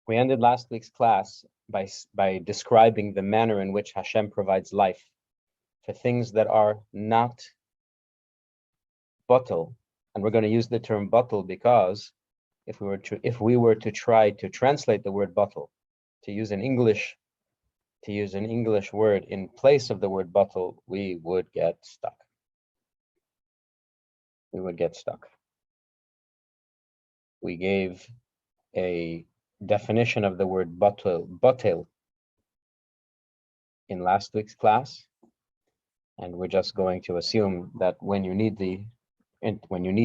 We ended last week's class by describing the manner in which Hashem provides life for things that are not bottle. And we're going to use the term bottle because if we were to try to translate the word bottle, to use an English word in place of the word bottle, we would get stuck. We gave a definition of the word bottle in last week's class, and we're just going to assume that when you need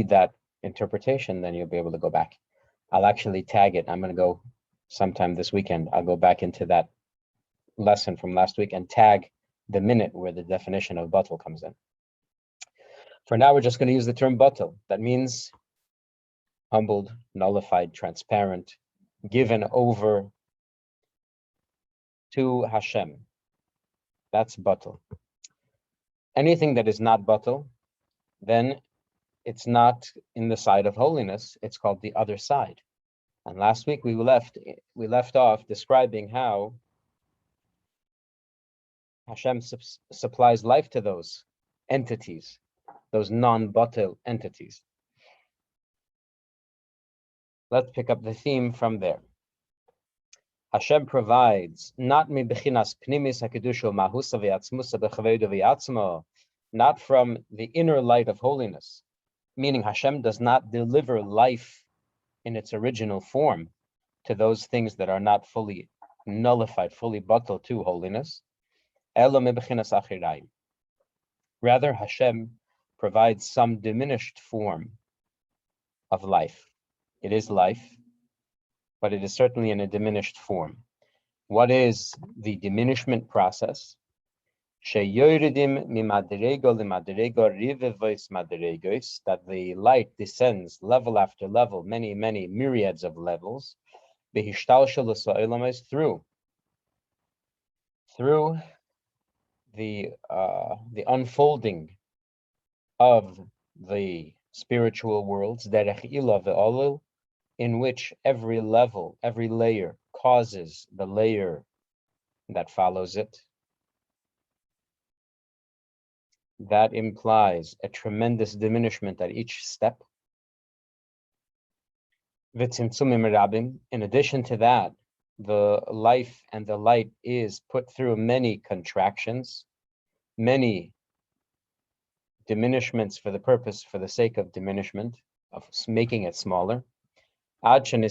that interpretation, then you'll be able to go back. I'll actually tag it. I'm going to go sometime this weekend. I'll go back into that lesson from last week and tag the minute where the definition of bottle comes in. For now, we're just going to use the term bottle. That means humbled, nullified, transparent, given over to Hashem. That's bottle. Anything that is not bottle, then it's not in the side of holiness. It's called the other side. And last week we left off describing how Hashem supplies life to those entities, those non-bottle entities. Let's pick up the theme from there. Hashem provides not mi bechinas pnimis hakedusha mahusa v'atzmusa b'chavedu v'atzmo, not from the inner light of holiness, meaning Hashem does not deliver life in its original form to those things that are not fully nullified, fully bottled to holiness. Elo mi bechinas achirayim. Rather, Hashem provides some diminished form of life. It is life, but it is certainly in a diminished form. What is the diminishment process? That the light descends level after level, many, many myriads of levels, through the unfolding of the spiritual worlds, in which every level, every layer causes the layer that follows it. That implies a tremendous diminishment at each step. In addition to that, the life and the light is put through many contractions, many diminishments for the sake of diminishment, of making it smaller. Until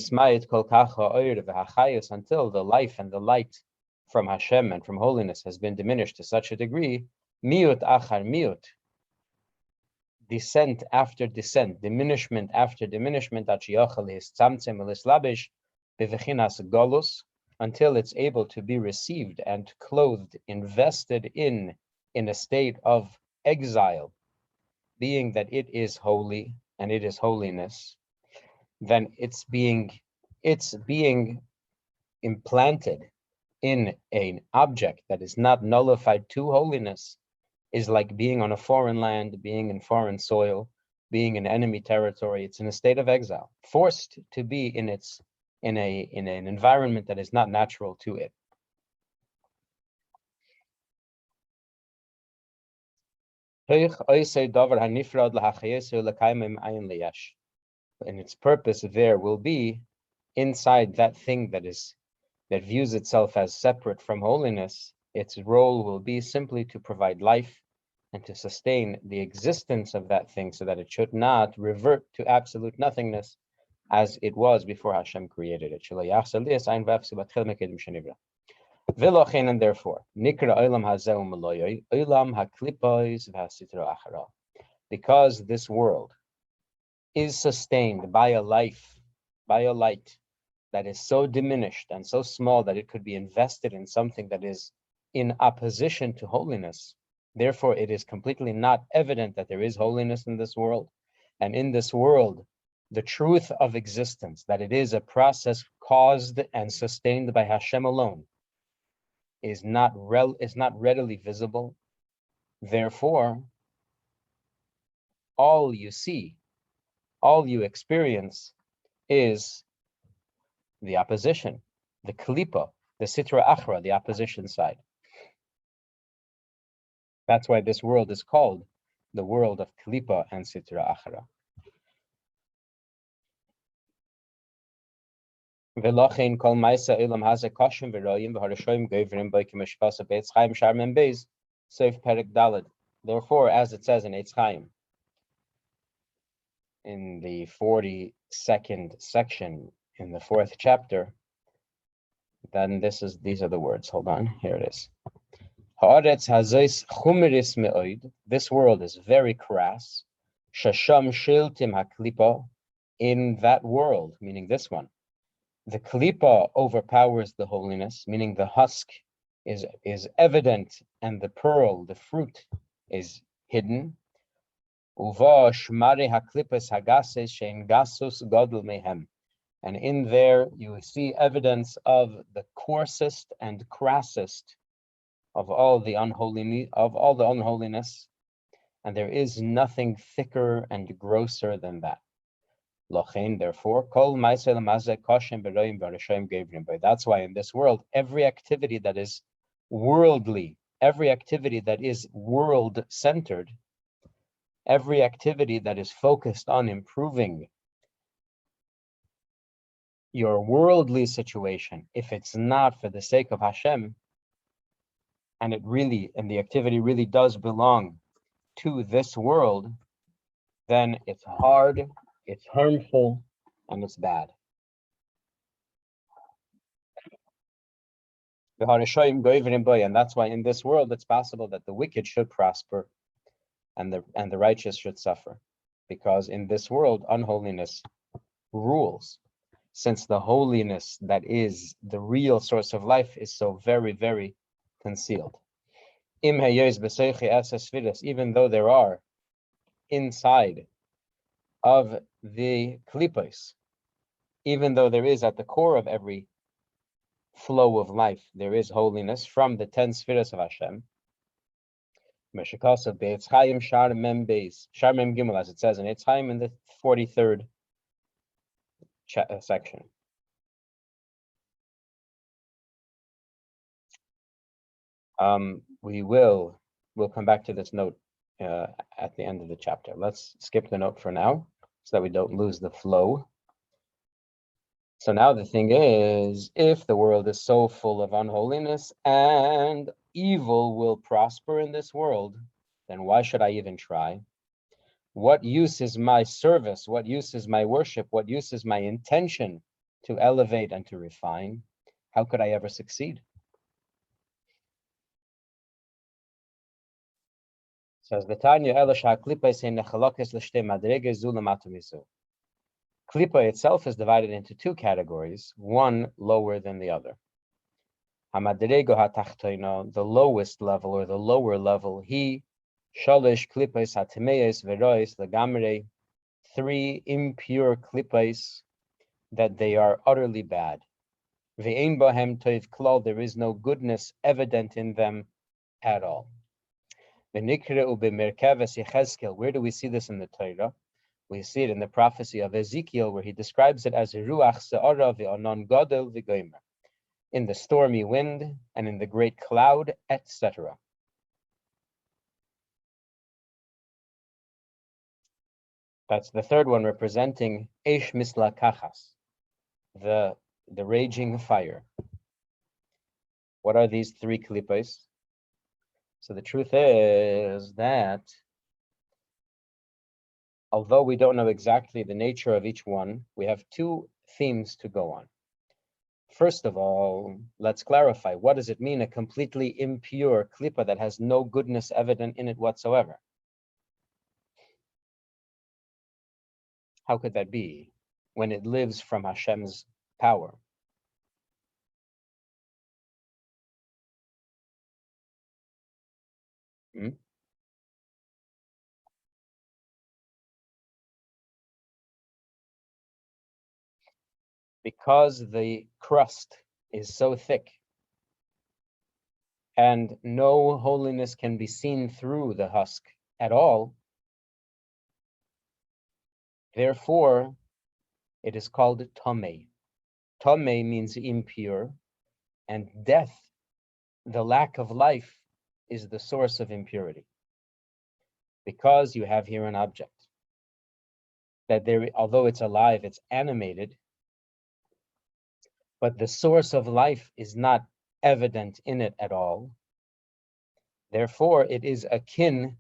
the life and the light from Hashem and from holiness has been diminished to such a degree, miut achar miut, descent after descent, diminishment after diminishment, until it's able to be received and clothed, invested in a state of exile, being that it is holy and it is holiness. Then it's being implanted in an object that is not nullified to holiness is like being on a foreign land, being in foreign soil, being in enemy territory. It's in a state of exile, forced to be in an environment that is not natural to it. And its purpose there will be inside that thing that views itself as separate from holiness. Its role will be simply to provide life and to sustain the existence of that thing so that it should not revert to absolute nothingness as it was before Hashem created it. And therefore, because this world is sustained by a light that is so diminished and so small that it could be invested in something that is in opposition to holiness. Therefore, it is completely not evident that there is holiness in this world. And in this world, the truth of existence, that it is a process caused and sustained by Hashem alone, is not readily visible. Therefore, all you see, all you experience is the opposition. the klipa, the sitra achra, the opposition side. That's why this world is called the world of klipa and sitra achra. V'lachin kol ma'isa ilam hazeh kashim v'royim v'harashoyim goivrim b'kim mishpasa be'etz chaim sharmem beis seif perek daled. Therefore, as it says in Eitz Chaim, in the 42nd section in the 4th chapter, then these are the words. Hold on, here it is. Haaretz hazois chumeris me'oid. This world is very crass. Shasham shiltim haklipa. In that world, meaning this one, the klipa overpowers the holiness, meaning the husk is evident and the pearl, the fruit, is hidden. Uva shmare haklipas hagases shein gasus godel mehem. And in there you see evidence of the coarsest and crassest of all the unholiness, and there is nothing thicker and grosser than that. Lochein, therefore, kol ma'aseh lemazeh koshem beroyim v'harashoyim gevrim. That's why in this world, every activity that is worldly, every activity that is world-centered, every activity that is focused on improving your worldly situation, if it's not for the sake of Hashem, and the activity really does belong to this world, then it's hard, it's harmful, and it's bad. And that's why in this world it's possible that the wicked should prosper and the righteous should suffer, because in this world unholiness rules, since the holiness that is the real source of life is so very, very concealed. Even though there are inside of the klipos, even though there is at the core of every flow of life, there is holiness from the 10 spheres of Hashem. As it says in Eitz Chaim in the 43rd section. We'll come back to this note at the end of the chapter. Let's skip the note for now so that we don't lose the flow. So now the thing is, if the world is so full of unholiness and evil will prosper in this world, then why should I even try? What use is my service? What use is my worship? What use is my intention to elevate and to refine? How could I ever succeed? Says the Tanya, Klipa itself is divided into two categories, one lower than the other. The lowest level or the lower level, shalish klipos hatimeis verois legamre, 3 impure klipos that they are utterly bad. Ve'ein bohem toiv klal, there is no goodness evident in them at all. V'nikre u'b'merkaves Yechezkel, where do we see this in the Torah? We see it in the prophecy of Ezekiel, where he describes it as a ruach se'ara ve'onon gadol v'gomer, in the stormy wind and in the great cloud, etc. That's the third one, representing Eish Misla Kachas, the raging fire. What are these 3 klipos? So the truth is that although we don't know exactly the nature of each one, we have 2 themes to go on. First of all, let's clarify, what does it mean, a completely impure klipa that has no goodness evident in it whatsoever? How could that be when it lives from Hashem's power? Because the crust is so thick and no holiness can be seen through the husk at all, therefore it is called tamei. Tome means impure, and death, the lack of life, is the source of impurity. Because you have here an object that although it's alive, it's animated, but the source of life is not evident in it at all. Therefore, it is akin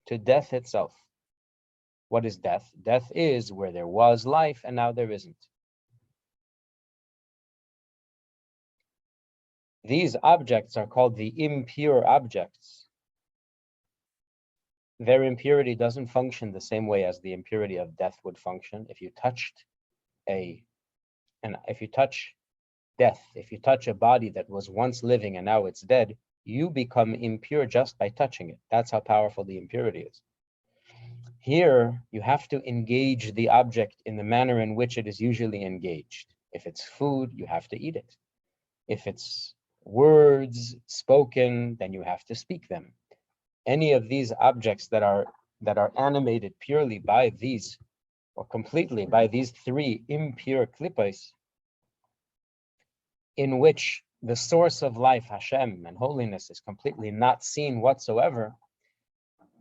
to death itself. What is death? Death is where there was life and now there isn't. These objects are called the impure objects. Their impurity doesn't function the same way as the impurity of death would function. If you touch death, if you touch a body that was once living and now it's dead, you become impure just by touching it. That's how powerful the impurity is. Here, you have to engage the object in the manner in which it is usually engaged. If it's food, you have to eat it. If it's words spoken, then you have to speak them. Any of these objects that are animated purely by these, or completely by these three impure klippos, in which the source of life, Hashem, and holiness is completely not seen whatsoever,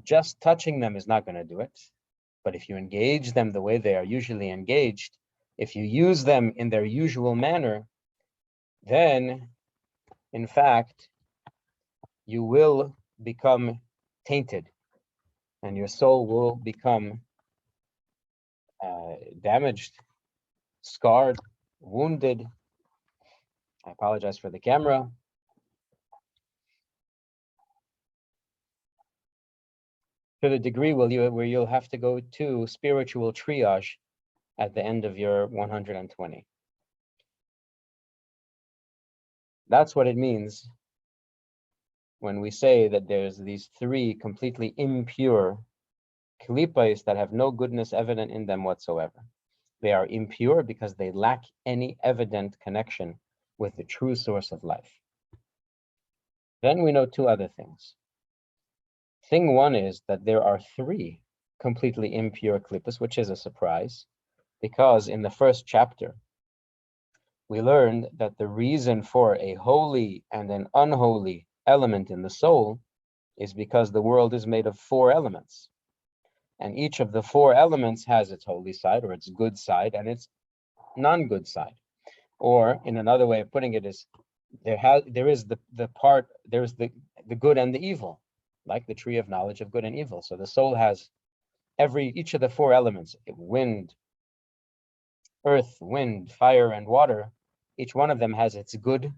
just touching them is not going to do it. But if you engage them the way they are usually engaged, if you use them in their usual manner, then, in fact, you will become tainted, and your soul will become damaged, scarred, wounded. I apologize for the camera. To the degree where you'll have to go to spiritual triage at the end of your 120. That's what it means when we say that there's these three completely impure klippos that have no goodness evident in them whatsoever. They are impure because they lack any evident connection with the true source of life. Then we know two other things. Thing one is that there are three completely impure klippos, which is a surprise, because in the first chapter, we learned that the reason for a holy and an unholy element in the soul is because the world is made of four elements. And each of the four elements has its holy side, or its good side, and its non-good side. Or in another way of putting it is, there is the good and the evil, like the tree of knowledge of good and evil. So the soul has each of the four elements, wind, earth, wind, fire, and water. Each one of them has its good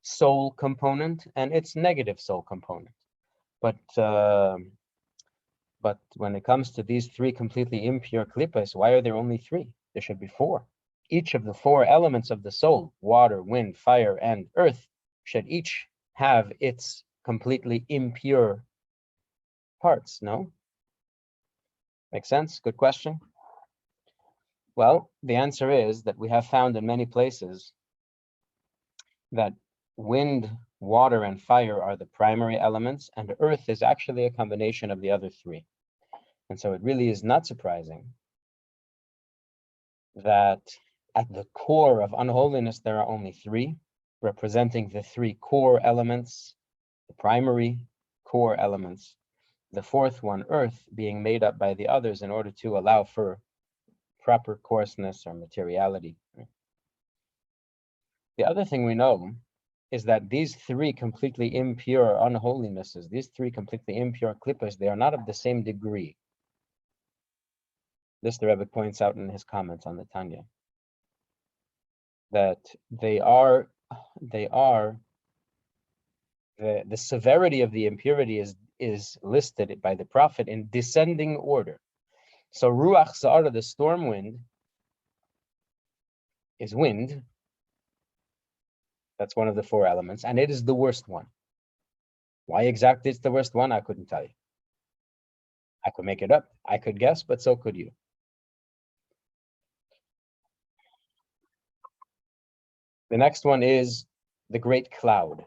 soul component and its negative soul component. But when it comes to these three completely impure klippos, why are there only three? There should be four. Each of the four elements of the soul, water, wind, fire, and earth, should each have its completely impure parts, no? Make sense? Good question. Well, the answer is that we have found in many places that wind, water, and fire are the primary elements, and earth is actually a combination of the other three. And so it really is not surprising that at the core of unholiness, there are only three, representing the three core elements, the primary core elements, the fourth one, earth, being made up by the others in order to allow for proper coarseness or materiality. The other thing we know is that these three completely impure unholinesses, these three completely impure klippos, they are not of the same degree. This the Rebbe points out in his comments on the Tanya, that the severity of the impurity is listed by the prophet in descending order. So Ruach Za'ara, the storm wind, is wind. That's one of the four elements, and it is the worst one. Why exactly it's the worst one, I couldn't tell you. I could make it up, I could guess, but so could you. The next one is the great cloud.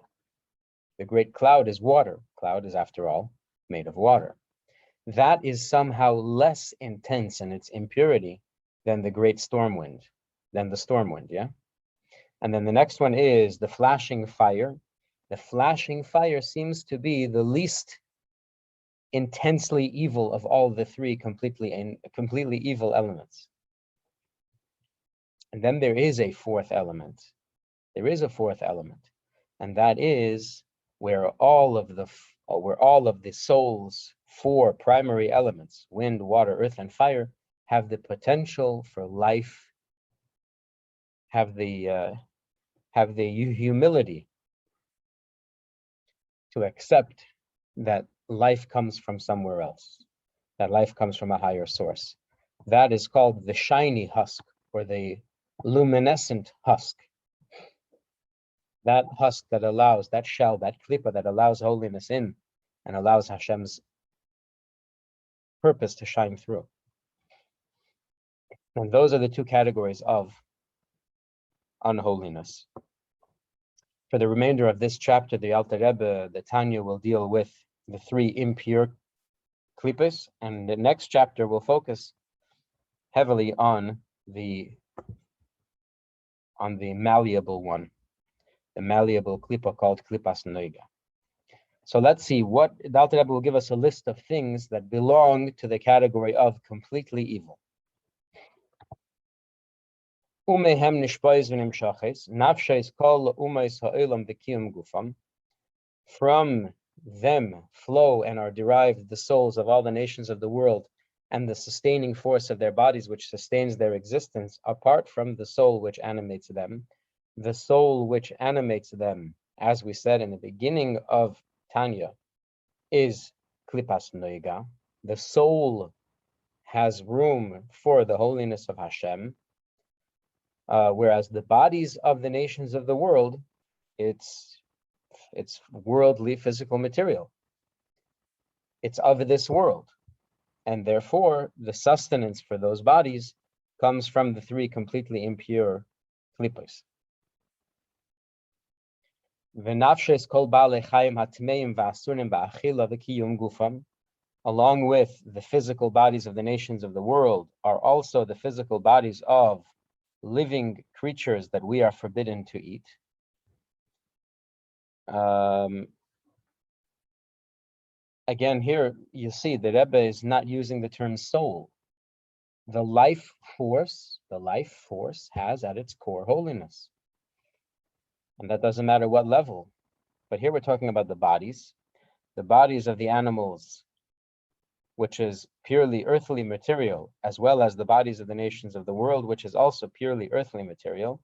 The great cloud is water. Cloud is, after all, made of water. That is somehow less intense in its impurity than the great storm wind, yeah? And then the next one is the flashing fire. The flashing fire seems to be the least intensely evil of all the three completely evil elements. And then there is a fourth element. There is a fourth element, and that is where all of the soul's four primary elements, wind, water, earth, and fire, have the potential for life, have the humility to accept that life comes from somewhere else, that life comes from a higher source. That is called the shiny husk, or the luminescent husk. That husk that allows, that shell, that klipa that allows holiness in and allows Hashem's purpose to shine through. And those are the two categories of unholiness. For the remainder of this chapter, the Alter Rebbe, the Tanya, will deal with the three impure klipas, and the next chapter will focus heavily on the malleable one, the malleable klipa called klipas noiga. So let's see what the Alter Rebbe will give us a list of things that belong to the category of completely evil. Umehem nishpois v'nimshaches, nafshes kol umais ha'olam v'kiyum gufam. From them flow and are derived the souls of all the nations of the world and the sustaining force of their bodies, which sustains their existence, apart from the soul which animates them. The soul which animates them, as we said in the beginning of Tanya, is klipas noiga. The soul has room for the holiness of Hashem, whereas the bodies of the nations of the world, it's worldly physical material. It's of this world. And therefore, the sustenance for those bodies comes from the three completely impure klipas. Along with the physical bodies of the nations of the world are also the physical bodies of living creatures that we are forbidden to eat. Again, here you see the Rebbe is not using the term soul. The life force has at its core holiness. And that doesn't matter what level. But here we're talking about the bodies of the animals, which is purely earthly material, as well as the bodies of the nations of the world, which is also purely earthly material.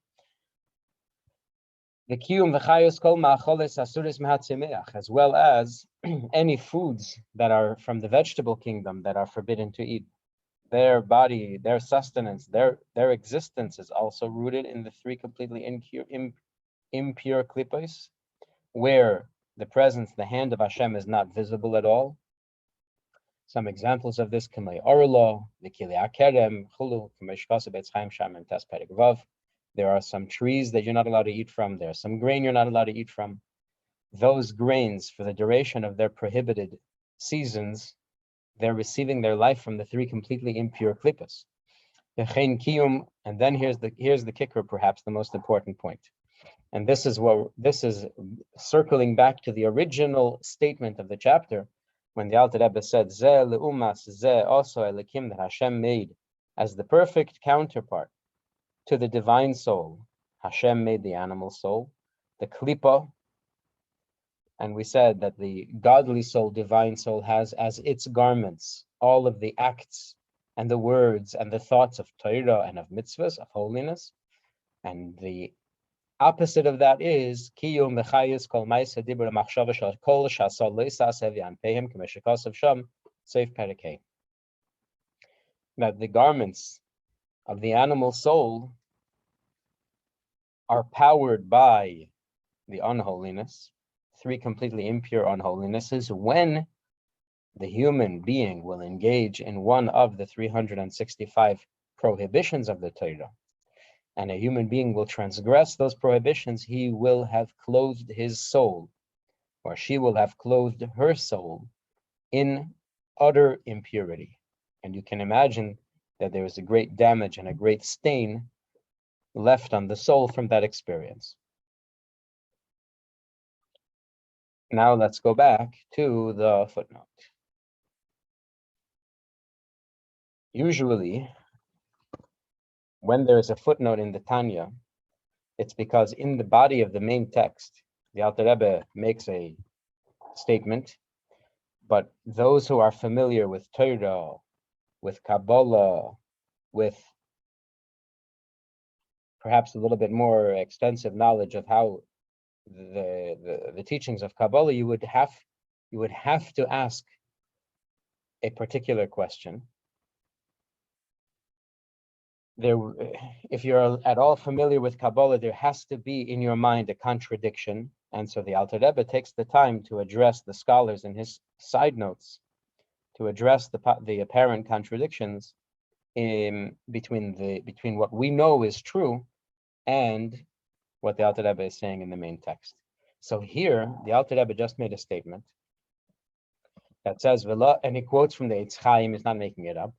The kiyum v'chayos kol ma'acholes asuris mehatzimeach, as well as any foods that are from the vegetable kingdom that are forbidden to eat. Their body, their sustenance, their existence is also rooted in the three completely impure klipas, where the presence, the hand of Hashem is not visible at all. Some examples of this: Kamei Orlo, Vikili Akerem, Chulu, Kameshkasa Betz Chaim Sham and Tes Perek Vav. There are some trees that you're not allowed to eat from. There's some grain you're not allowed to eat from. Those grains, for the duration of their prohibited seasons, they're receiving their life from the three completely impure klipas. And then here's the kicker, perhaps the most important point. And this is circling back to the original statement of the chapter, when the Alter Rebbe said, Zeh leumas, zeh also elikim, that Hashem made as the perfect counterpart to the divine soul. Hashem made the animal soul, the klipa, and we said that the godly soul, divine soul, has as its garments all of the acts and the words and the thoughts of Torah and of mitzvahs, of holiness. And the opposite of that is kiyum v'chayus kol ma'aseh dibur machshava shel kol shasol lo yisaseh v'yanpehem k'meshikasav sham seif perek. That the garments of the animal soul are powered by the unholiness, three completely impure unholinesses, when the human being will engage in one of the 365 prohibitions of the Torah, and a human being will transgress those prohibitions, he will have clothed his soul, or she will have clothed her soul, in utter impurity. And you can imagine that there is a great damage and a great stain left on the soul from that experience. Now let's go back to the footnote. Usually, when there is a footnote in the Tanya, it's because in the body of the main text, the Alter Rebbe makes a statement, but those who are familiar with Torah, with Kabbalah, with perhaps a little bit more extensive knowledge of how the teachings of Kabbalah, you would have to ask a particular question. If you're at all familiar with Kabbalah, there has to be in your mind a contradiction. And so the Alter Rebbe takes the time to address the scholars in his side notes, to address the apparent contradictions between what we know is true and what the Alter Rebbe is saying in the main text. So here, the Alter Rebbe just made a statement that says, and he quotes from the Eitz Chaim, he's not making it up.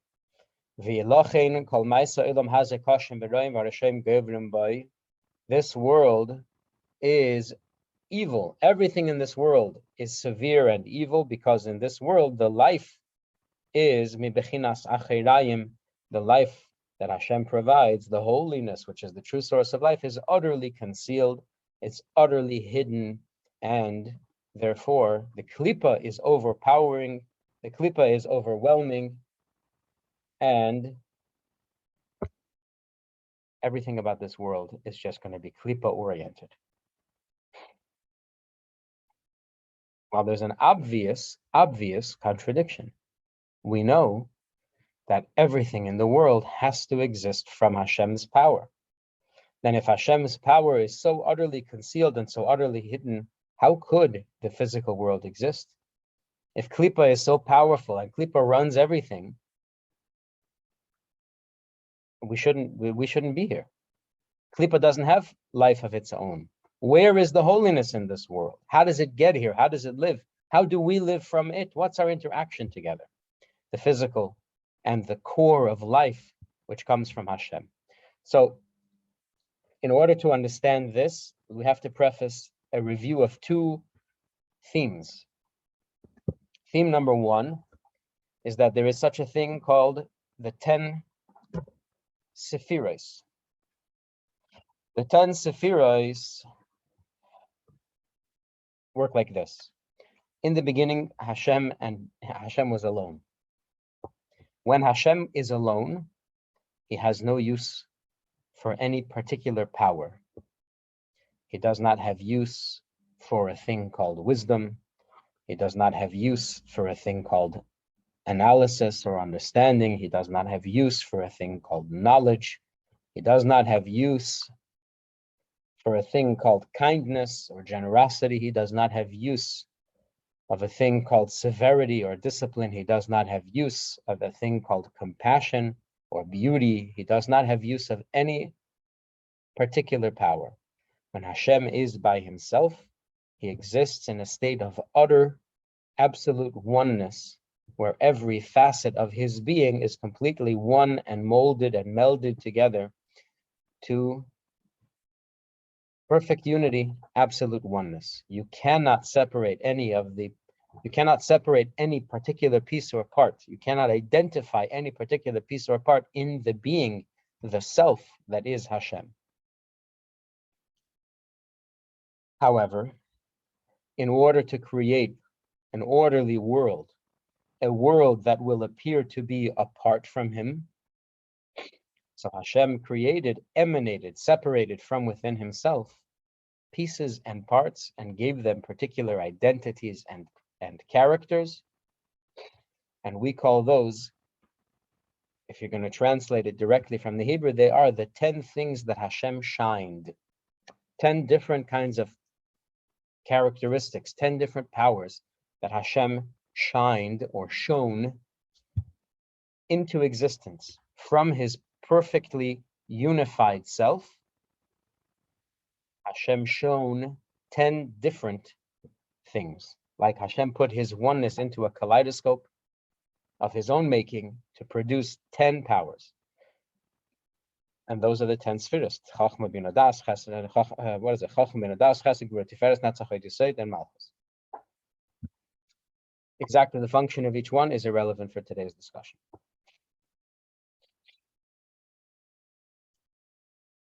This world is evil. Everything in this world is severe and evil, because in this world, the life is mibechinas achirayim, the life that Hashem provides, the holiness, which is the true source of life, is utterly concealed, it's utterly hidden, and therefore the klipa is overpowering, the klipa is overwhelming, and everything about this world is just going to be klipa oriented. While there's an obvious contradiction. We know that everything in the world has to exist from Hashem's power. Then if Hashem's power is so utterly concealed and so utterly hidden, how could the physical world exist? If Klippa is so powerful and Klippa runs everything, we shouldn't be here. Klippa doesn't have life of its own. Where is the holiness in this world? How does it get here? How does it live? How do we live from it? What's our interaction together? The physical and the core of life, which comes from Hashem. So in order to understand this, we have to preface a review of two themes. Theme number one is that there is such a thing called the 10 Sephiros. The 10 Sephiros work like this. In the beginning, Hashem was alone. When Hashem is alone, he has no use for any particular power. He does not have use for a thing called wisdom. He does not have use for a thing called analysis or understanding. He does not have use for a thing called knowledge. He does not have use for a thing called kindness or generosity. He does not have use of a thing called severity or discipline. He does not have use of a thing called compassion or beauty. He does not have use of any particular power. When Hashem is by himself, he exists in a state of utter, absolute oneness, where every facet of his being is completely one and molded and melded together to perfect unity, absolute oneness. You cannot separate any particular piece or part. You cannot identify any particular piece or part in the being, the self that is Hashem. However, in order to create an orderly world, a world that will appear to be apart from him, so Hashem created, emanated, separated from within himself pieces and parts and gave them particular identities and characters. And we call those, if you're going to translate it directly from the Hebrew, they are the 10 things that Hashem shined. 10 different kinds of characteristics, 10 different powers that Hashem shined or shone into existence from his perfectly unified self. Hashem shone 10 different things, like Hashem put his oneness into a kaleidoscope of his own making to produce 10 powers. And those are the 10 spheres. Chachma, Bina, Das, Chesed, what is it? Chachma, Bina, Das, Chesed, Gvura, Tiferes, Netzach, Yesod, and Malchus. Exactly the function of each one is irrelevant for today's discussion.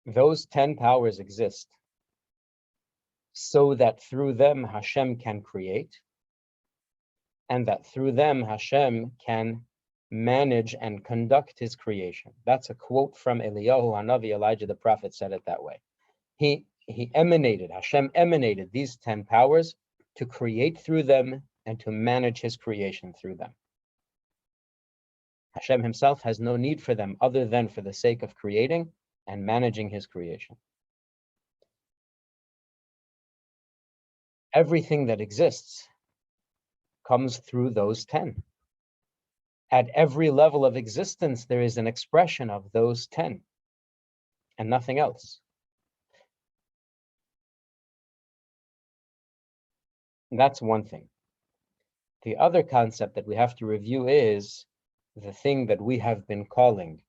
Those 10 powers exist so that through them Hashem can create, and that through them Hashem can manage and conduct his creation. That's a quote from Eliyahu Hanavi. Elijah the prophet said it that way. Hashem emanated these 10 powers to create through them and to manage his creation through them. Hashem himself has no need for them other than for the sake of creating and managing his creation. Everything that exists comes through those 10. At every level of existence, there is an expression of those 10 and nothing else. And that's one thing. The other concept that we have to review is the thing that we have been calling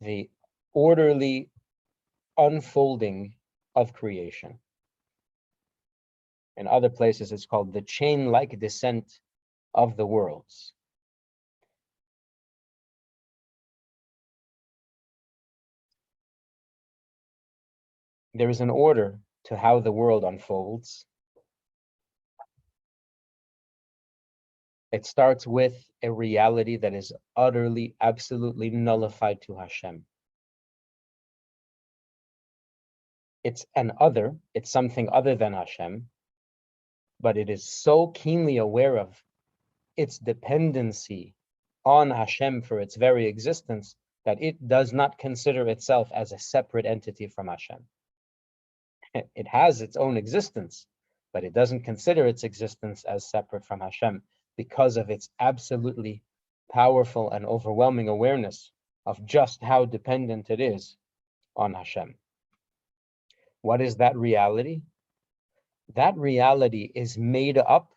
the orderly unfolding of creation. In other places, it's called the chain-like descent of the worlds. There is an order to how the world unfolds. It starts with a reality that is utterly, absolutely nullified to Hashem. It's something other than Hashem, but it is so keenly aware of its dependency on Hashem for its very existence that it does not consider itself as a separate entity from Hashem. It has its own existence, but it doesn't consider its existence as separate from Hashem because of its absolutely powerful and overwhelming awareness of just how dependent it is on Hashem. What is that reality? That reality is made up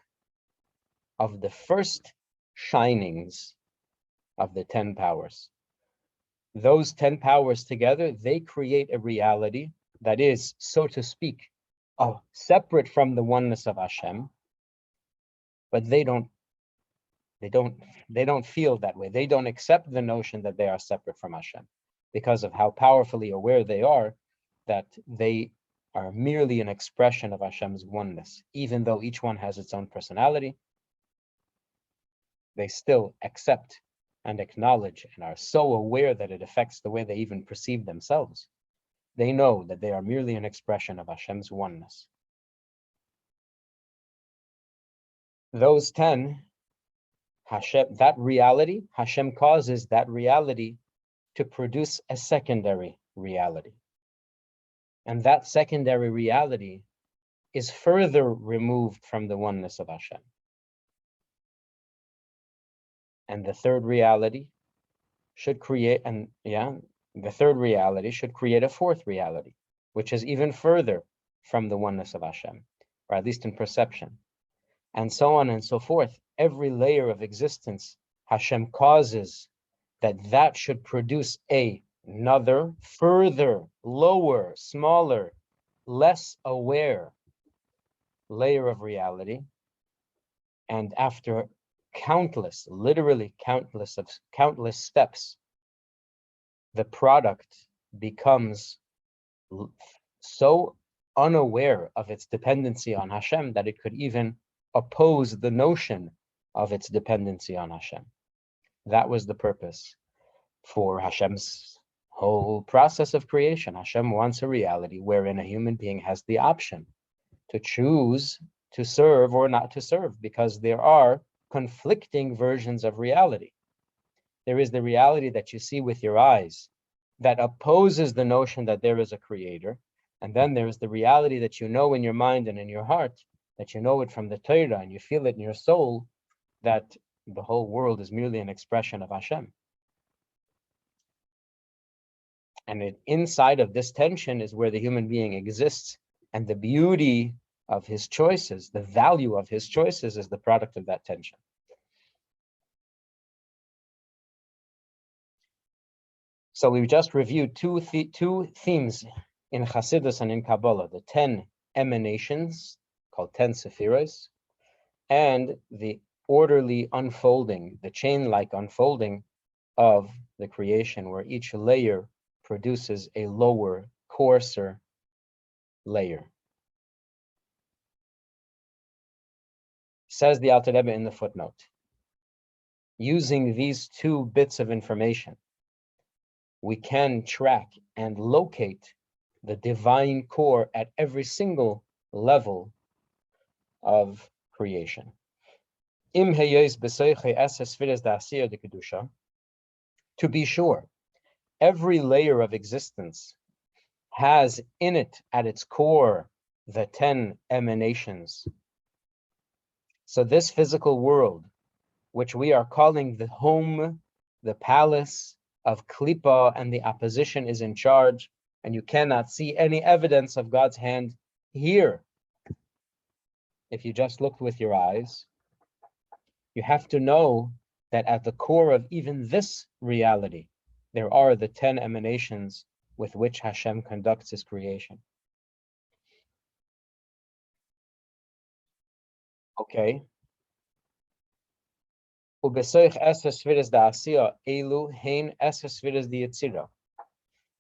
of the first shinings of the 10 powers. Those 10 powers together, they create a reality that is, so to speak, separate from the oneness of Hashem, but they don't feel that way. They don't accept the notion that they are separate from Hashem because of how powerfully aware they are that they are merely an expression of Hashem's oneness. Even though each one has its own personality, they still accept and acknowledge and are so aware that it affects the way they even perceive themselves. They know that they are merely an expression of Hashem's oneness. Those 10, Hashem causes that reality to produce a secondary reality. And that secondary reality is further removed from the oneness of Hashem. And the third reality should create, the third reality should create a fourth reality, which is even further from the oneness of Hashem, or at least in perception. And so on and so forth. Every layer of existence, Hashem causes that should produce another, further, lower, smaller, less aware layer of reality. And after literally countless steps, the product becomes so unaware of its dependency on Hashem that it could even oppose the notion of its dependency on Hashem. That was the purpose for Hashem's whole process of creation. Hashem wants a reality wherein a human being has the option to choose to serve or not to serve, because there are conflicting versions of reality. There is the reality that you see with your eyes that opposes the notion that there is a creator. And then there is the reality that you know in your mind and in your heart, that you know it from the Torah and you feel it in your soul, that the whole world is merely an expression of Hashem. And inside of this tension is where the human being exists, and the beauty of his choices, the value of his choices, is the product of that tension. So we just reviewed two themes in Hasidus and in Kabbalah, the 10 emanations, called 10 sephiros, and the orderly unfolding, the chain-like unfolding of the creation, where each layer produces a lower, coarser layer. Says the Alter Rebbe in the footnote, using these two bits of information, we can track and locate the divine core at every single level of creation. To be sure, every layer of existence has in it, at its core, the 10 emanations. So this physical world, which we are calling the home, the palace of Klippa, and the opposition is in charge, and you cannot see any evidence of God's hand here. If you just looked with your eyes, you have to know that at the core of even this reality, there are the 10 emanations with which Hashem conducts his creation. Okay.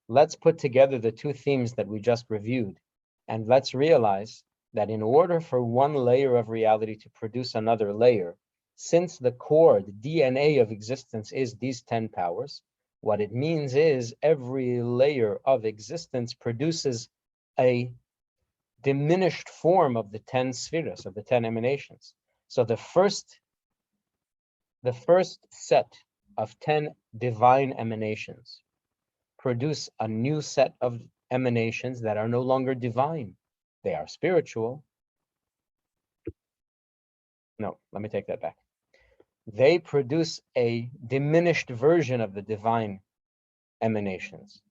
Let's put together the two themes that we just reviewed, and let's realize that in order for one layer of reality to produce another layer, since the core, the DNA of existence is these 10 powers, what it means is every layer of existence produces a diminished form of the 10 spheres, of the 10 emanations. So the first set of 10 divine emanations produce a new set of emanations that are no longer divine. They are spiritual. No, let me take that back. They produce a diminished version of the divine emanations.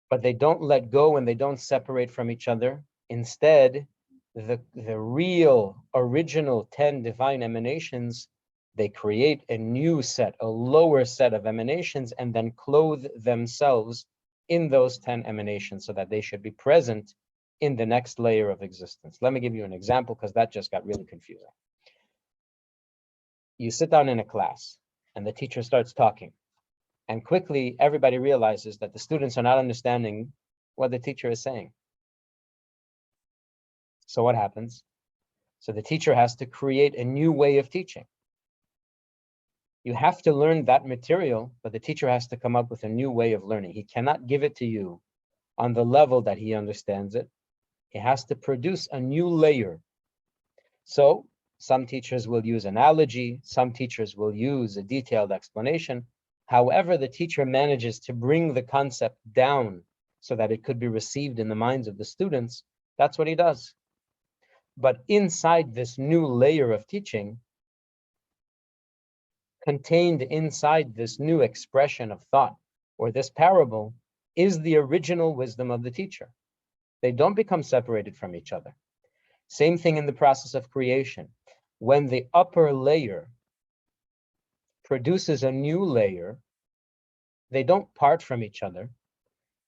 But they don't let go and they don't separate from each other. Instead, the real, original 10 divine emanations, they create a new set, a lower set of emanations, and then clothe themselves in those 10 emanations so that they should be present in the next layer of existence. Let me give you an example, because that just got really confusing. You sit down in a class and the teacher starts talking, and quickly everybody realizes that the students are not understanding what the teacher is saying. So what happens? So the teacher has to create a new way of teaching. You have to learn that material, but the teacher has to come up with a new way of learning. He cannot give it to you on the level that he understands it. He has to produce a new layer. So some teachers will use analogy, some teachers will use a detailed explanation. However, the teacher manages to bring the concept down so that it could be received in the minds of the students. That's what he does. But inside this new layer of teaching, contained inside this new expression of thought, or this parable, is the original wisdom of the teacher. They don't become separated from each other. Same thing in the process of creation. When the upper layer produces a new layer, they don't part from each other.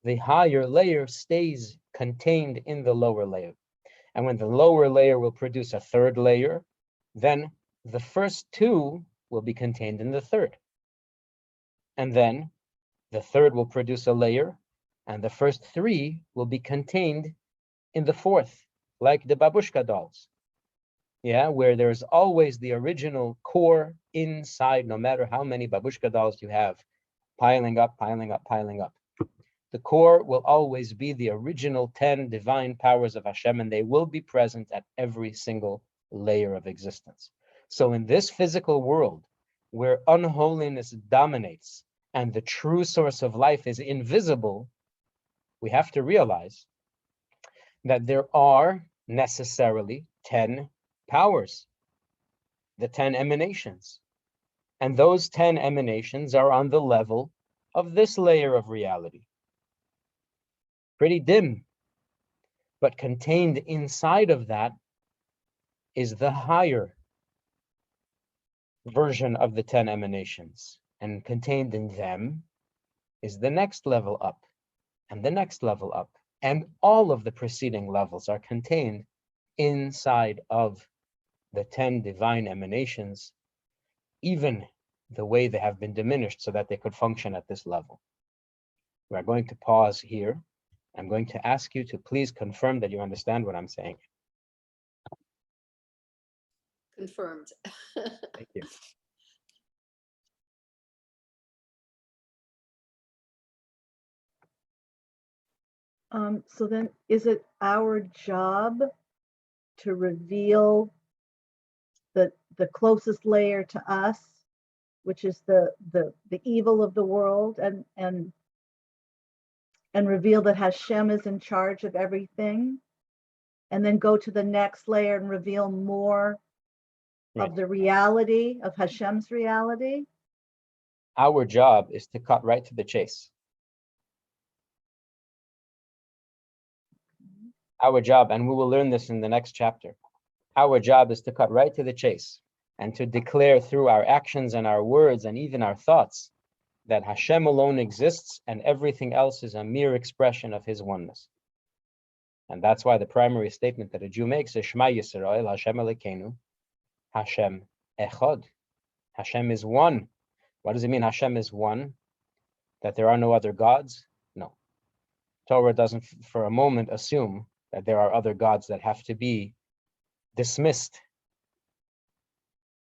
The higher layer stays contained in the lower layer. And when the lower layer will produce a third layer, then the first two will be contained in the third. And then the third will produce a layer, and the first three will be contained in the fourth, like the babushka dolls. Yeah, where there's always the original core inside, no matter how many babushka dolls you have, piling up, piling up, piling up. The core will always be the original 10 divine powers of Hashem, and they will be present at every single layer of existence. So in this physical world, where unholiness dominates and the true source of life is invisible, we have to realize that there are necessarily 10 powers, the 10 emanations. And those 10 emanations are on the level of this layer of reality. Pretty dim, but contained inside of that is the higher version of the 10 emanations, and contained in them is the next level up, and the next level up, and all of the preceding levels are contained inside of the 10 divine emanations, even the way they have been diminished so that they could function at this level. We are going to pause here. I'm going to ask you to please confirm that you understand what I'm saying. Confirmed. Thank you. So then, is it our job to reveal the closest layer to us, which is the evil of the world, and reveal that Hashem is in charge of everything, and then go to the next layer and reveal more of the reality of Hashem's reality? Our job is to cut right to the chase. Our job, and we will learn this in the next chapter, our job is to cut right to the chase and to declare through our actions and our words and even our thoughts that Hashem alone exists and everything else is a mere expression of his oneness. And that's why the primary statement that a Jew makes is Shema Yisrael, Hashem Elokeinu, Hashem Echad. Hashem is one. What does it mean Hashem is one? That there are no other gods? No. Torah doesn't for a moment assume that there are other gods that have to be dismissed.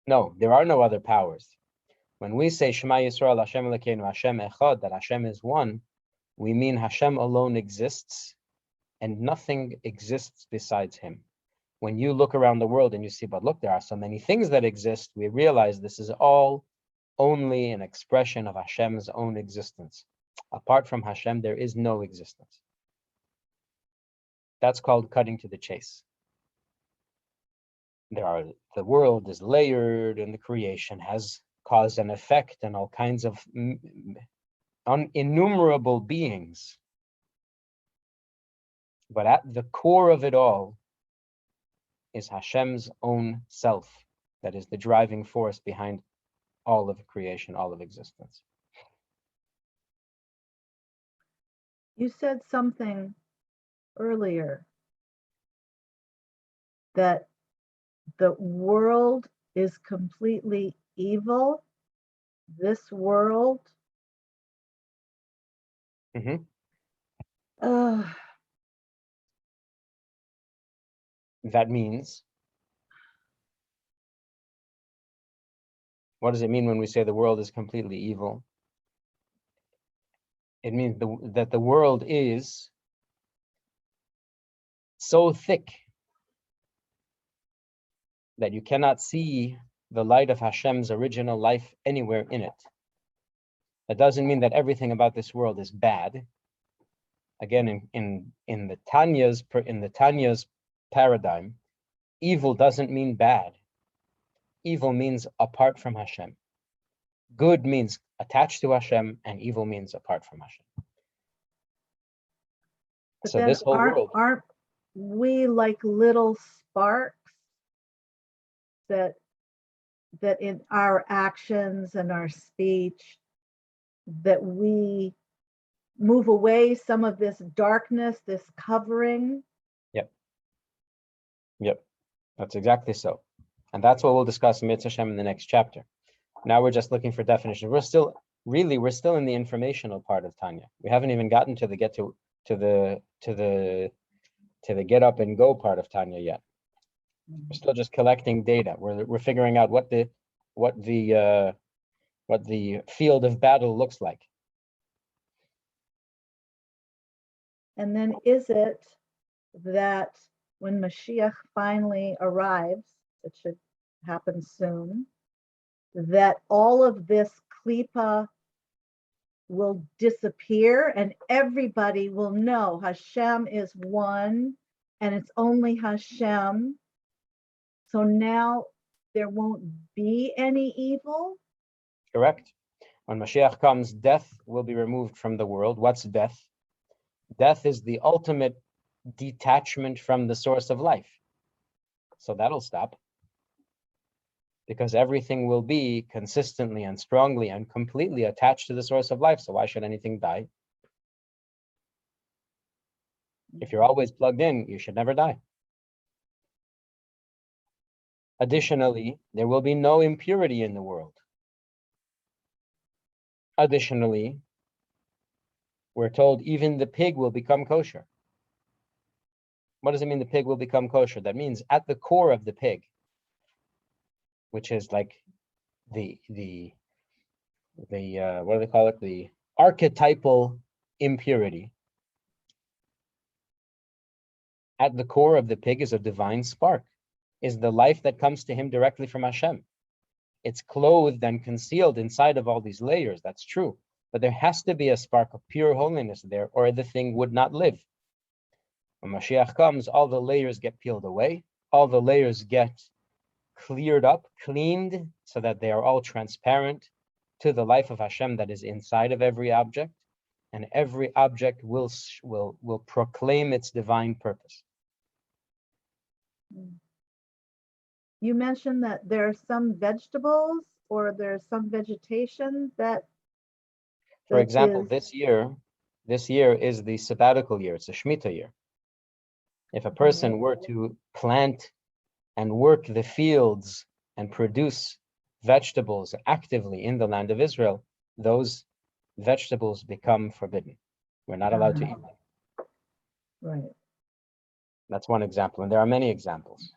No, there are no other powers. When we say Shema Yisrael, Hashem Elokeinu, Hashem Echad, that Hashem is one, we mean Hashem alone exists and nothing exists besides him. When you look around the world and you see, but look, there are so many things that exist, we realize this is all only an expression of Hashem's own existence. Apart from Hashem, there is no existence. That's called cutting to the chase. The world is layered and the creation has cause and effect and all kinds of innumerable beings. But at the core of it all is Hashem's own self that is the driving force behind all of creation, all of existence. You said something earlier that the world is completely evil. This world. Mm-hmm. That means, what does it mean when we say the world is completely evil? It means that the world is so thick that you cannot see the light of Hashem's original life anywhere in it. That doesn't mean that everything about this world is bad. Again, in the Tanya's paradigm, evil doesn't mean bad. Evil means apart from Hashem. Good means attached to Hashem, and evil means apart from Hashem. But so then this whole world, aren't we like little sparks that in our actions and our speech, that we move away some of this darkness, this covering? Yep, that's exactly so. And that's what we'll discuss in Mitzvah Hashem in the next chapter. Now we're just looking for definition. We're still in the informational part of Tanya. We haven't even gotten to the get up and go part of Tanya yet. We're still just collecting data. We're figuring out what the field of battle looks like. And then is it that when Mashiach finally arrives, it should happen soon, that all of this klipa will disappear and everybody will know Hashem is one and it's only Hashem? So now there won't be any evil? Correct. When Mashiach comes, death will be removed from the world. What's death? Death is the ultimate detachment from the source of life. So that'll stop. because everything will be consistently and strongly and completely attached to the source of life. So why should anything die? If you're always plugged in, you should never die. Additionally, there will be no impurity in the world. Additionally, we're told even the pig will become kosher. What does it mean the pig will become kosher? That means at the core of the pig, which is like the what do they call it? The archetypal impurity. At the core of the pig is a divine spark, is the life that comes to him directly from Hashem. It's clothed and concealed inside of all these layers, that's true. But there has to be a spark of pure holiness there, or the thing would not live. When Mashiach comes, all the layers get peeled away, all the layers get cleared up, cleaned, so that they are all transparent to the life of Hashem that is inside of every object, and every object will proclaim its divine purpose. You mentioned that there are some vegetables or there's some vegetation that. For example, this year is the sabbatical year. It's a Shemitah year. If a person were to plant and work the fields and produce vegetables actively in the land of Israel, those vegetables become forbidden. We're not allowed to eat them. Right. That's one example, and there are many examples.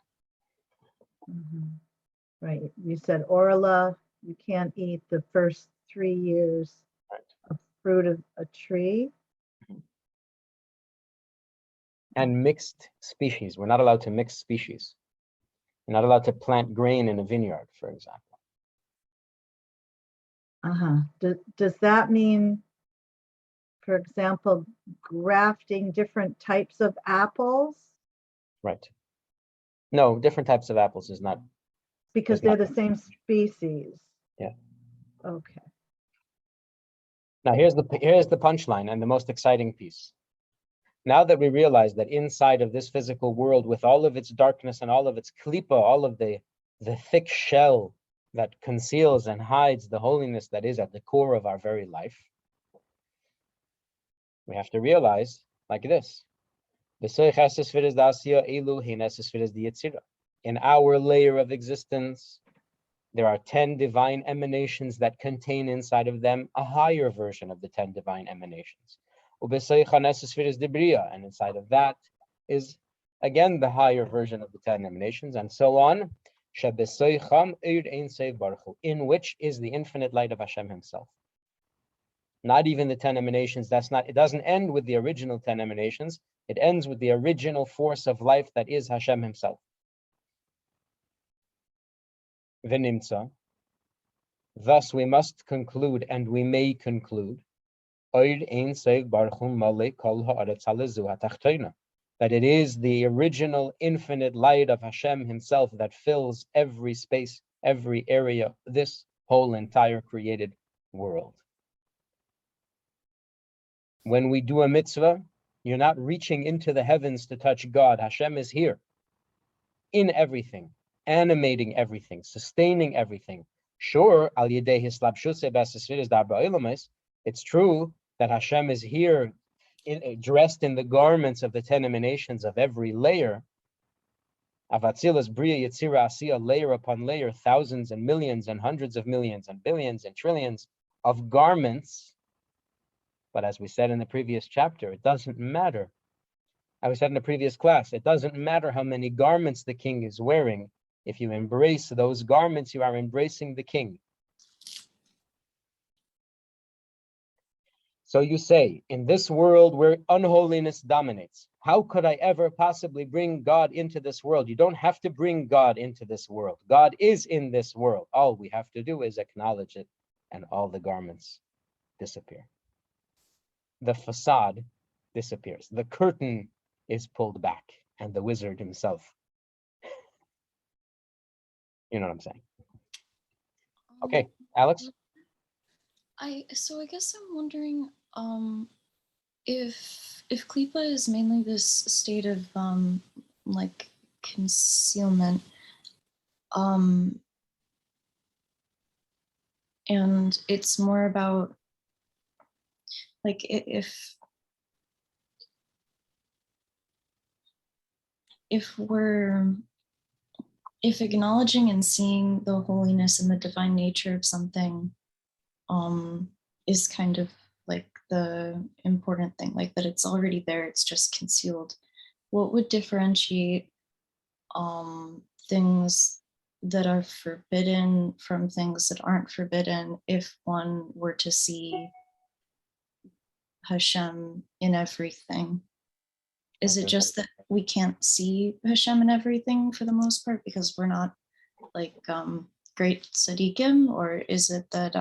Right. You said orla, you can't eat the first 3 years of fruit of a tree. And mixed species. We're not allowed to mix species. You're not allowed to plant grain in a vineyard, for example. Does that mean, for example, grafting different types of apples? Right. No, different types of apples is not. Because they're the same species. Yeah. Okay. Now here's the punchline and the most exciting piece. Now that we realize that inside of this physical world, with all of its darkness and all of its klipa, all of the thick shell that conceals and hides the holiness that is at the core of our very life, we have to realize like this. In our layer of existence, there are 10 divine emanations that contain inside of them a higher version of the 10 divine emanations. And inside of that is again the higher version of the 10 emanations, and so on. In which is the infinite light of Hashem himself. Not even the 10 emanations, it doesn't end with the original 10 emanations, it ends with the original force of life that is Hashem himself. V'nimtza. Thus we must conclude, and we may conclude, that it is the original infinite light of Hashem himself that fills every space, every area, this whole entire created world. When we do a mitzvah, you're not reaching into the heavens to touch God. Hashem is here in everything, animating everything, sustaining everything. Sure, it's true that Hashem is here dressed in the garments of the 10 emanations of every layer. Avatzilas, Bria, Yetzira, Asiya, layer upon layer, thousands and millions and hundreds of millions and billions and trillions of garments. But as we said in the previous chapter, it doesn't matter. As we said in the previous class, it doesn't matter how many garments the king is wearing. If you embrace those garments, you are embracing the king. So you say, in this world where unholiness dominates, how could I ever possibly bring God into this world? You don't have to bring God into this world. God is in this world. All we have to do is acknowledge it, and all the garments disappear. The facade disappears. The curtain is pulled back, and the wizard himself. You know what I'm saying? Okay, Alex? I guess I'm wondering if klipa is mainly this state of like concealment, And it's more about like if acknowledging and seeing the holiness and the divine nature of something is kind of like the important thing, like that it's already there, it's just concealed. What would differentiate things that are forbidden from things that aren't forbidden if one were to see Hashem in everything? Is it just that we can't see Hashem in everything for the most part because we're not like great tzaddikim, or is it that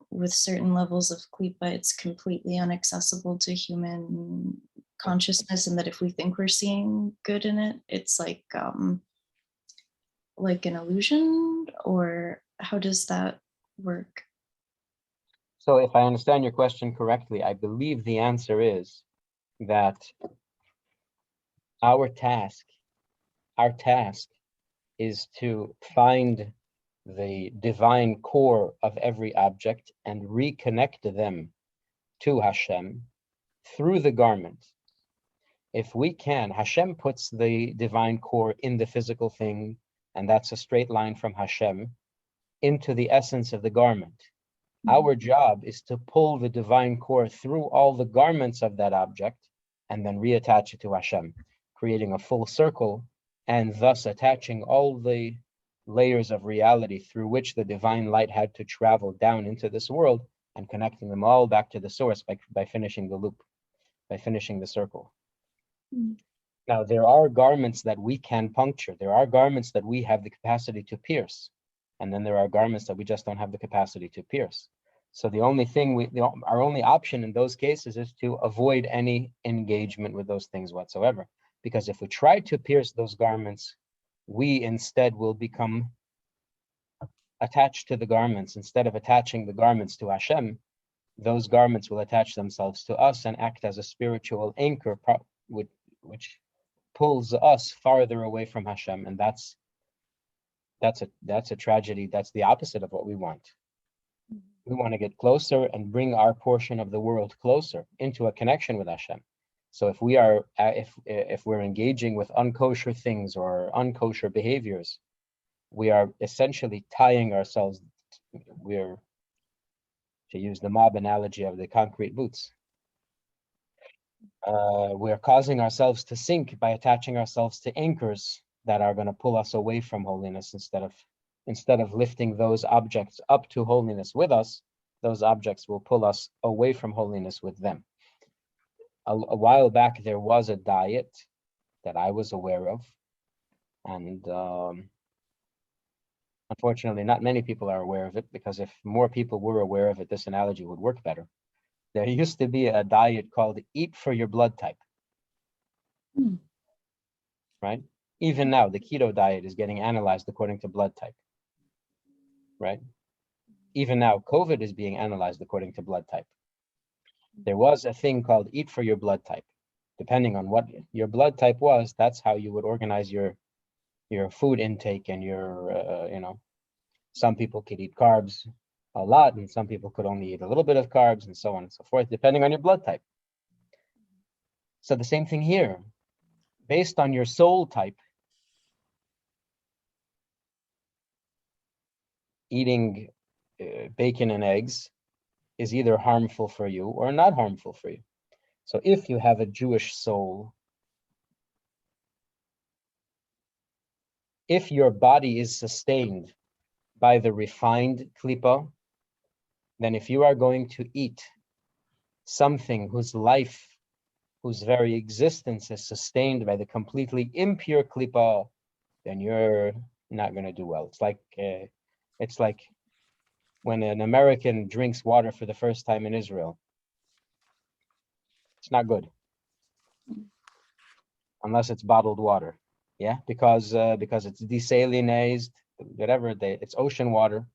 with certain levels of klipa it's completely inaccessible to human consciousness, and that if we think we're seeing good in it, it's like an illusion? Or how does that work? So if I understand your question correctly, I believe the answer is that our task is to find the divine core of every object and reconnect them to Hashem through the garment. If we can, Hashem puts the divine core in the physical thing, and that's a straight line from Hashem into the essence of the garment. Our job is to pull the divine core through all the garments of that object and then reattach it to Hashem, creating a full circle and thus attaching all the layers of reality through which the divine light had to travel down into this world and connecting them all back to the source by finishing the loop, by finishing the circle. Now, there are garments that we can puncture. There are garments that we have the capacity to pierce. And then there are garments that we just don't have the capacity to pierce. So the only thing our only option in those cases is to avoid any engagement with those things whatsoever. Because if we try to pierce those garments, we instead will become attached to the garments. Instead of attaching the garments to Hashem, those garments will attach themselves to us and act as a spiritual anchor, which pulls us farther away from Hashem. And that's a tragedy. That's the opposite of what we want. We want to get closer and bring our portion of the world closer into a connection with Hashem. So if we are, if we're engaging with unkosher things or unkosher behaviors, we are essentially tying ourselves. We're, to use the mob analogy of the concrete boots, we're causing ourselves to sink by attaching ourselves to anchors that are going to pull us away from holiness instead of lifting those objects up to holiness with us. Those objects will pull us away from holiness with them. A while back, there was a diet that I was aware of, and unfortunately, not many people are aware of it, because if more people were aware of it, this analogy would work better. There used to be a diet called Eat for Your Blood Type, right? Even now, the keto diet is getting analyzed according to blood type, right? Even now, COVID is being analyzed according to blood type. There was a thing called Eat for Your Blood Type. Depending on what your blood type was, that's how you would organize your food intake and your, some people could eat carbs a lot, and some people could only eat a little bit of carbs, and so on and so forth, depending on your blood type. So the same thing here. Based on your soul type, eating bacon and eggs is either harmful for you or not harmful for you. So if you have a Jewish soul, if your body is sustained by the refined klipa, then if you are going to eat something whose life, whose very existence is sustained by the completely impure klipa, then you're not going to do well. It's like when an American drinks water for the first time in Israel. It's not good, unless it's bottled water, yeah, because it's desalinized, whatever. It's ocean water.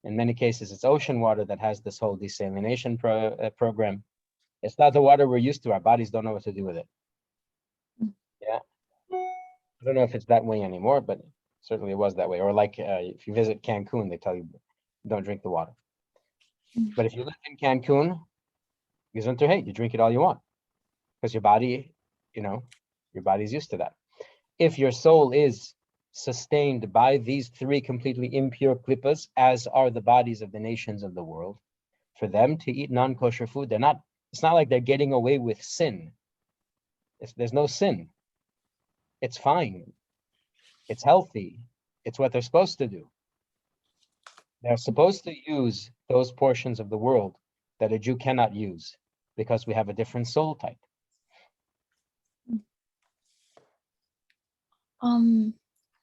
In many cases, it's ocean water that has this whole desalination program. It's not the water we're used to. Our bodies don't know what to do with it. Yeah, I don't know if it's that way anymore, but Certainly it was that way. Or like if you visit Cancun, they tell you don't drink the water. But if you live in Cancun, you drink it all you want. Because your body, your body's used to that. If your soul is sustained by these three completely impure klippas, as are the bodies of the nations of the world, for them to eat non-kosher food, it's not like they're getting away with sin. There's no sin. It's fine. It's healthy. It's what they're supposed to do. They're supposed to use those portions of the world that a Jew cannot use because we have a different soul type.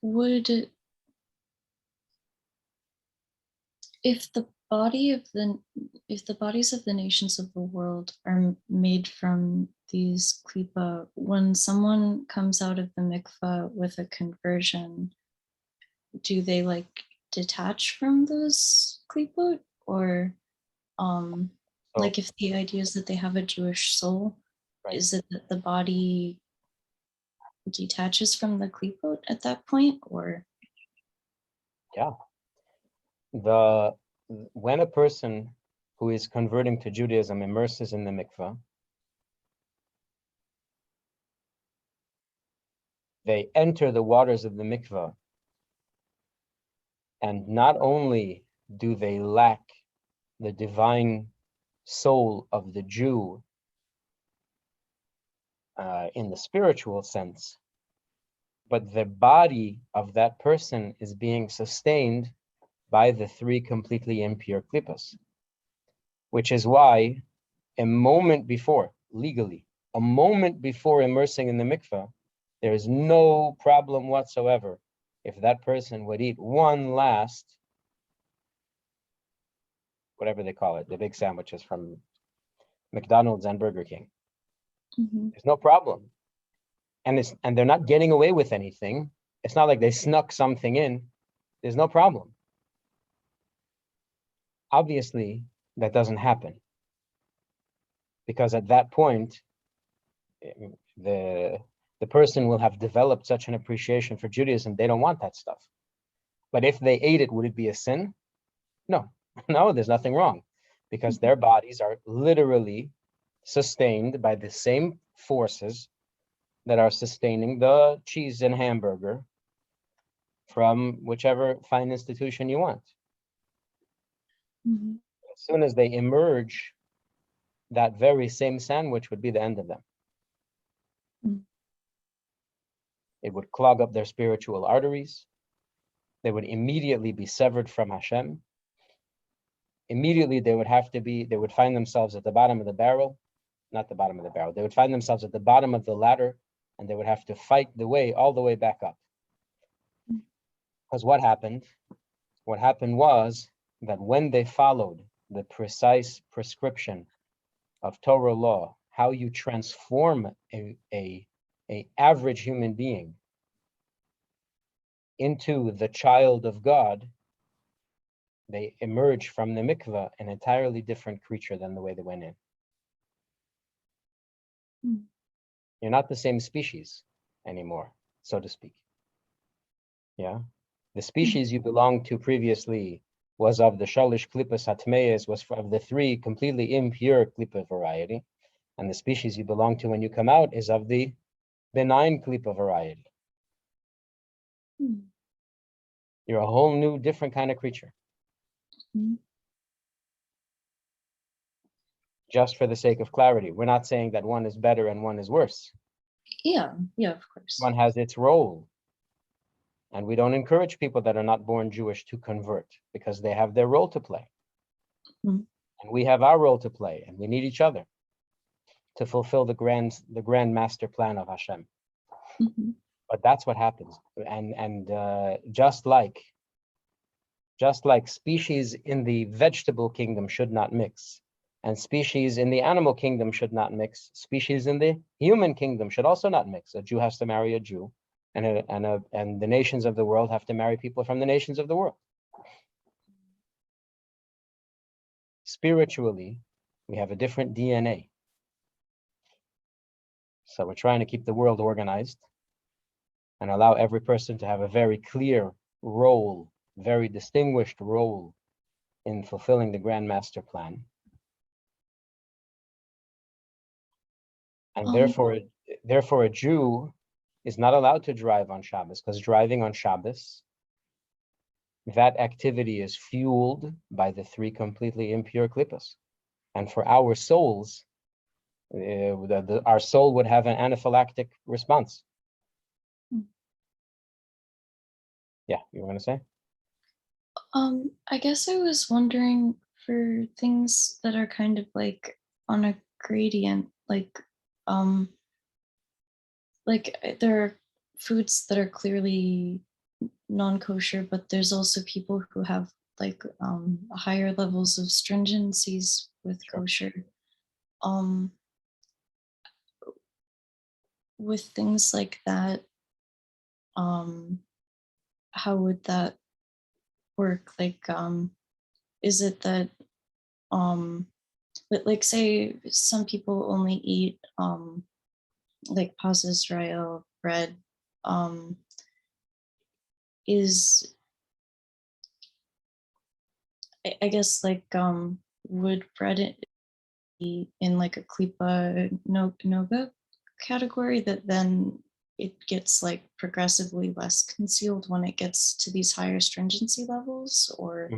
Would if the bodies of the nations of the world are made from these klipa, when someone comes out of the mikvah with a conversion, do they like detach from those klipa, or like if the idea is that they have a Jewish soul, right. Is it that the body detaches from the klipot at that point, or? Yeah. When a person who is converting to Judaism immerses in the mikvah, they enter the waters of the mikvah, and not only do they lack the divine soul of the Jew in the spiritual sense, but the body of that person is being sustained by the three completely impure klippas, which is why a moment before immersing in the mikvah, there is no problem whatsoever if that person would eat one last, whatever they call it, the big sandwiches from McDonald's and Burger King. Mm-hmm. There's no problem. And they're not getting away with anything. It's not like they snuck something in. There's no problem. Obviously, that doesn't happen. Because at that point, the person will have developed such an appreciation for Judaism, they don't want that stuff. But if they ate it, would it be a sin? No, there's nothing wrong, because their bodies are literally sustained by the same forces that are sustaining the cheese and hamburger from whichever fine institution you want. Mm-hmm. As soon as they emerge, that very same sandwich would be the end of them. Mm-hmm. It would clog up their spiritual arteries. They would immediately be severed from Hashem. Immediately they would find themselves at the bottom of the barrel, not the bottom of the barrel. They would find themselves at the bottom of the ladder, and they would have to fight the way all the way back up. Because what happened? What happened was that when they followed the precise prescription of Torah law, how you transform a average human being into the child of God, they emerge from the mikvah an entirely different creature than the way they went in. Mm. You're not the same species anymore, so to speak. Yeah, the species you belonged to previously was of the shalish klippas hatmeis, was of the three completely impure klippa variety, and the species you belong to when you come out is of the benign klippa variety. Mm. You're a whole new, different kind of creature. Mm-hmm. Just for the sake of clarity, we're not saying that one is better and one is worse. Yeah, of course. One has its role. And we don't encourage people that are not born Jewish to convert, because they have their role to play. Mm. And we have our role to play, and we need each other to fulfill the grand master plan of Hashem. Mm-hmm. But that's what happens. And just like species in the vegetable kingdom should not mix, and species in the animal kingdom should not mix, species in the human kingdom should also not mix. A Jew has to marry a Jew, and the nations of the world have to marry people from the nations of the world. Spiritually, we have a different DNA. So we're trying to keep the world organized. and allow every person to have a very clear role, very distinguished role in fulfilling the Grand Master Plan. And therefore a Jew is not allowed to drive on Shabbos, because driving on Shabbos, that activity is fueled by the 3 completely impure klippas. And for our souls, our soul would have an anaphylactic response. Yeah, you were going to say? I guess I was wondering for things that are kind of like on a gradient, like there are foods that are clearly non-kosher, but there's also people who have like higher levels of stringencies with kosher. With things like that, how would that work? Like, is it that, like say some people only eat like Pas Israel bread, is, I guess like, would bread be in like a klipa noga category that then it gets like progressively less concealed when it gets to these higher stringency levels, or?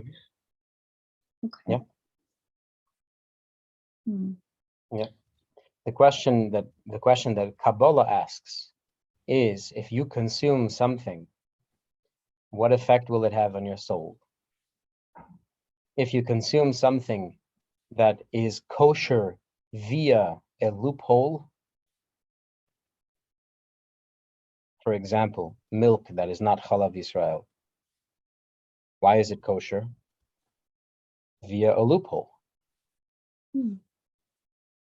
Okay. Yeah. Yeah. The question that Kabbalah asks is, if you consume something, what effect will it have on your soul? If you consume something that is kosher via a loophole, for example, milk that is not Chalav Yisrael, why is it kosher? Via a loophole.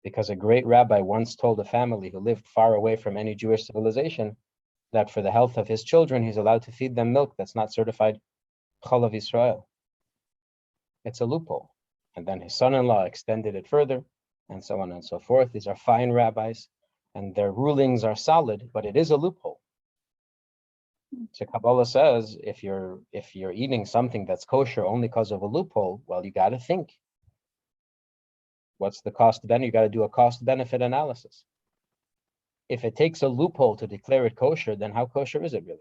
Because a great rabbi once told a family who lived far away from any Jewish civilization that for the health of his children, he's allowed to feed them milk that's not certified Chalav Yisrael. It's a loophole. And then his son-in-law extended it further, and so on and so forth. These are fine rabbis, and their rulings are solid, but it is a loophole. So Kabbalah says, if you're eating something that's kosher only because of a loophole, well, you got to think. What's the cost benefit? You got to do a cost-benefit analysis. If it takes a loophole to declare it kosher, then how kosher is it really?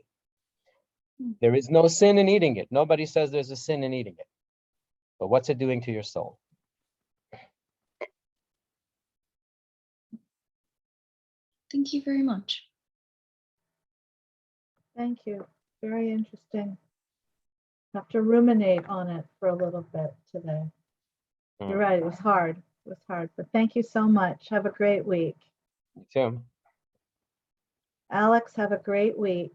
There is no sin in eating it. Nobody says there's a sin in eating it. But what's it doing to your soul? Thank you very much. Thank you. Very interesting. Have to ruminate on it for a little bit today. You're right. It was hard. It was hard. But thank you so much. Have a great week. You too. Alex, have a great week.